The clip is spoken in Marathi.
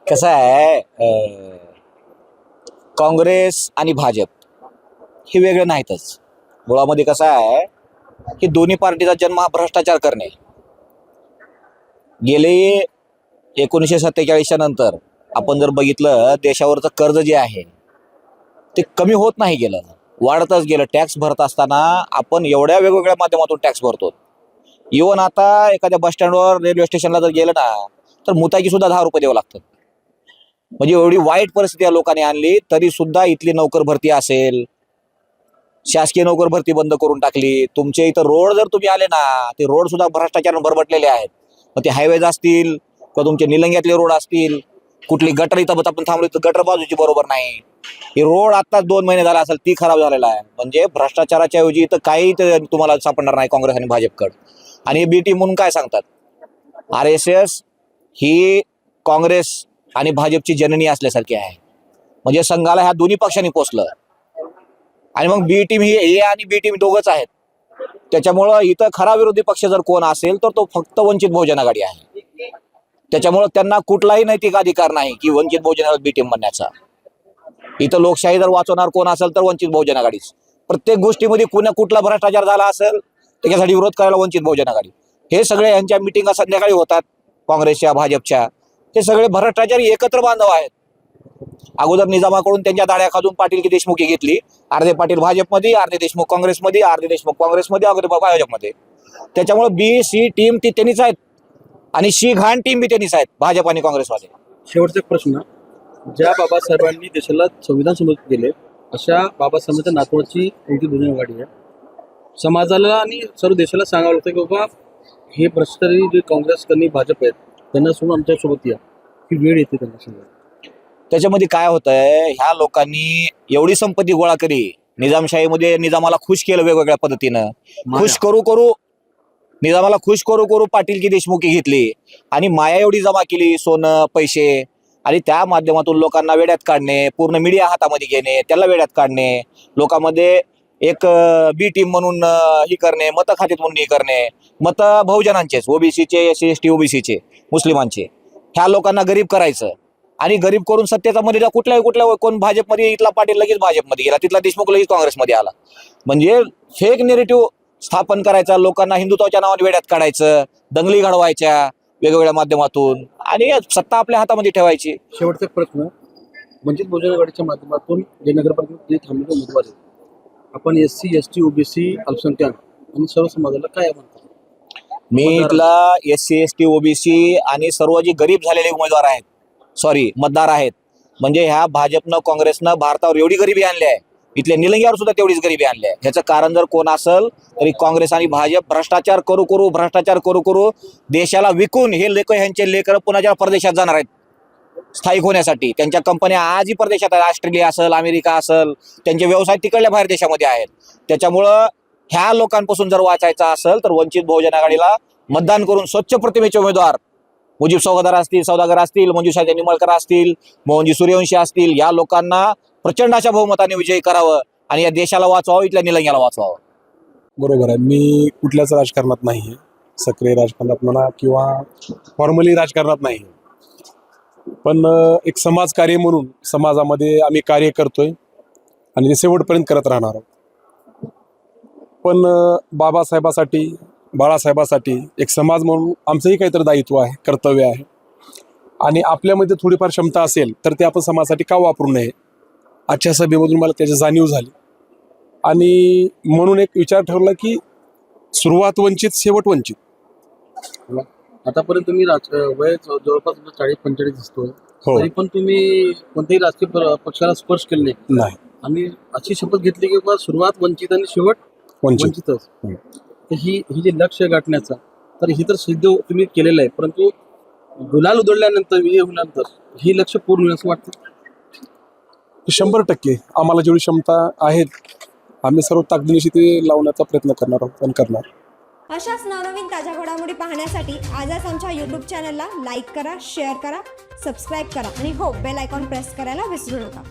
कसं आहे, काँग्रेस आणि भाजप हे वेगळे नाहीतच. मुळामध्ये कसं आहे की दोन्ही पार्टीचा जन्म हा भ्रष्टाचार करणे. गेले 1947च्या नंतर आपण जर बघितलं, देशावरचं कर्ज जे आहे ते कमी होत नाही गेलं, वाढतच गेलं. टॅक्स भरत असताना आपण एवढ्या वेगवेगळ्या माध्यमातून टॅक्स भरतो. इव्हन आता एखाद्या बस स्टँडवर, रेल्वे स्टेशनला जर गेलं ना, तर मुताची सुद्धा 10 रुपये द्यावं लागतं. म्हणजे एवढी वाईट परिस्थिती या लोकांनी आणली, तरी सुद्धा इथली नोकर भरती असेल, शासकीय नोकर भरती बंद करून टाकली. तुमचे इथं रोड जर तुम्ही आले ना, ते रोड सुद्धा भ्रष्टाचाराने भरभटलेले आहेत. मग ते हायवेज असतील किंवा तुमचे निलंग्यातले रोड असतील, कुठली गटर इथं आपण थांबलो तर गटर बाजूची बरोबर नाही. हे रोड आता 2 महिने झाला असेल ती खराब झालेला आहे. म्हणजे भ्रष्टाचाराच्या ऐवजी इथं काही तुम्हाला सापडणार नाही काँग्रेस आणि भाजपकडे. आणि बी टीम म्हणून काय सांगतात, RSS ही काँग्रेस आणि भाजपची जननी असल्यासारखी आहे. म्हणजे संघाला ह्या दोन्ही पक्षांनी पोचलं. आणि मग बी टीम ही ए आणि बी टीम दोघंच आहेत. त्याच्यामुळं इथं खरा विरोधी पक्ष जर कोण असेल तर तो फक्त वंचित बहुजन आघाडी आहे. त्याच्यामुळं त्यांना कुठलाही नैतिक अधिकार नाही की वंचित बहुजन आघाडी बी टीम म्हणण्याचा. इथं लोकशाही जर वाचवणार कोण असेल तर वंचित बहुजन आघाडीच. प्रत्येक गोष्टीमध्ये कुठला भ्रष्टाचार झाला असेल त्याच्यासाठी विरोध करायला वंचित बहुजन आघाडी. हे सगळे यांच्या मिटिंगा संध्याकाळी होतात काँग्रेसच्या, भाजपच्या. हे सगळे भ्रष्टाचारी एकत्र बांधव आहेत. अगोदर निजामाकडून त्यांच्या दाड्या खाजून पाटील की देशमुखी घेतली. अर्धे पाटील भाजपमध्ये, अर्धे देशमुख काँग्रेसमध्ये, अर्धे देशमुख काँग्रेसमध्ये, अर्धे भाजपमध्ये. त्याच्यामुळे बी सी टीम ती त्यांनीच आहेत आणि शी घाण टीम बी त्यांनीच आहेत, भाजप आणि काँग्रेसवाले. शेवटचा प्रश्न, ज्या बाबासाहेबांनी देशाला संविधान समर्पित केले अशा बाबासाहेबांच्या नातवाची कोणती दोन्ही आघाडी आहे? समाजाला आणि सर्व देशाला सांगावं लागतं की बाबा हे भ्रष्टाचारी जे काँग्रेस आणि भाजप आहेत त्यांना सोडून आमच्यासोबत या, ही वेळ येते त्यांना समजा. त्याच्यामध्ये काय होतंय, ह्या लोकांनी एवढी संपत्ती गोळा केली. निजामशाहीमध्ये निजामाला खुश केलं वेगवेगळ्या पद्धतीनं. खुश करू करू निजामाला खुश करू करू पाटील की देशमुखी घेतली आणि माया एवढी जमा केली, सोनं, पैसे. आणि त्या माध्यमातून लोकांना वेड्यात काढणे, पूर्ण मीडिया हातामध्ये घेणे, त्याला वेड्यात काढणे, लोकांमध्ये एक बी टीम म्हणून ही करणे, मतं खात्यात म्हणून ही करणे. मतं बहुजनांचेच, ओबीसीचे, SC ST ओबीसीचे, मुस्लिमांचे. ह्या लोकांना गरीब करायचं आणि गरीब करून सत्तेचा मध्ये कुठल्या कोण भाजपमध्ये, इथला पाटील लगेच भाजपमध्ये गेला, तिथला देशमुख लगेच काँग्रेसमध्ये आला. म्हणजे फेक नेरेटिव्ह स्थापन करायचा, लोकांना हिंदुत्वाच्या नावाने वेड्यात काढायचं, दंगली घडवायच्या वेगवेगळ्या माध्यमातून आणि सत्ता आपल्या हातामध्ये ठेवायची. शेवटचा प्रश्न, वंचित बहुजन आघाडीच्या माध्यमातून जे नगरपालिकेत जे थांबलेले उमेदवार आहेत, आपण SC ST OBC अल्पसंख्याक आणि सर्व समाजाला काय म्हणतात? मी इथला SC ST OBC आणि सर्व जे गरीब झालेले उमेदवार आहेत, मतदार आहेत. म्हणजे ह्या भाजपनं, काँग्रेसनं भारतावर एवढी गरिबी आणली आहे, इथल्या निलंग्यावर सुद्धा तेवढीच गरिबी आणली आहे. ह्याचं कारण जर कोण असेल तरी काँग्रेस आणि भाजप भ्रष्टाचार करू करू देशाला विकून हे ह्यांचे लेकर पुन्हा परदेशात जाणार आहेत स्थायिक होण्यासाठी. त्यांच्या कंपन्या आजही परदेशात आहेत, ऑस्ट्रेलिया असेल, अमेरिका असेल, त्यांचे व्यवसाय तिकडल्या बाहेर देशामध्ये आहेत. त्याच्यामुळं ह्या लोकांपासून जर वाचायचं असेल तर वंचित बहुजन आघाडीला मतदान करून स्वच्छ प्रतिमेचे उमेदवार मुजीब सौदागर असतील, मंजुषा निंबाळकर असतील, मोहनजी सूर्यवंशी असतील, या लोकांना प्रचंड अशा बहुमताने विजयी करावं आणि या देशाला वाचवावं, इथल्या निलंग्याला वाचवावं. बरोबर आहे. मी कुठल्याच राजकारणात नाही आहे, सक्रिय राजकारणात म्हणा किंवा फॉर्मली राजकारणात नाही आहे. पण एक समाजकार्य म्हणून समाजामध्ये आम्ही कार्य करतोय आणि ते शेवटपर्यंत करत राहणार आहोत. पण बाळासाहेबासाठी एक समाज म्हणून आमचंही काहीतरी दायित्व आहे, कर्तव्य आहे. आणि आपल्यामध्ये थोडीफार क्षमता असेल तर ते आपण समाजासाठी का वापरू नये, आजच्या सभेमधून मला त्याची जाणीव झाली. आणि म्हणून एक विचार ठरला की सुरुवात वंचित, शेवट वंचित. आतापर्यंत तुम्ही वय जवळपास 40-45 दिसतोय, हो. तरी पण तुम्ही कोणत्याही राजकीय पक्षाला स्पर्श केले नाही. आणि अशी शपथ घेतली की बाबा सुरुवात वंचित आणि शेवट वंचितच. तर ही जे लक्ष्य गाठण्याचा, तर ही तर सिद्ध तुम्ही केलेलं आहे, परंतु गुलाल उधळल्यानंतर, विजय होण्यानंतर ही लक्ष्य पूर्ण होईल असं वाटतं? 100% आम्हाला जेवढी क्षमता आहे आम्ही सर्व ताकदीनिशी ते लावण्याचा प्रयत्न करणार आहोत आणि करणार. अशाच नवनवीन ताज्या घडामोडी पाहण्यासाठी आजच आमच्या YouTube चॅनलला लाईक करा, शेअर करा, सबस्क्राईब करा आणि हो, बेल आयकॉन प्रेस करायला विसरू नका.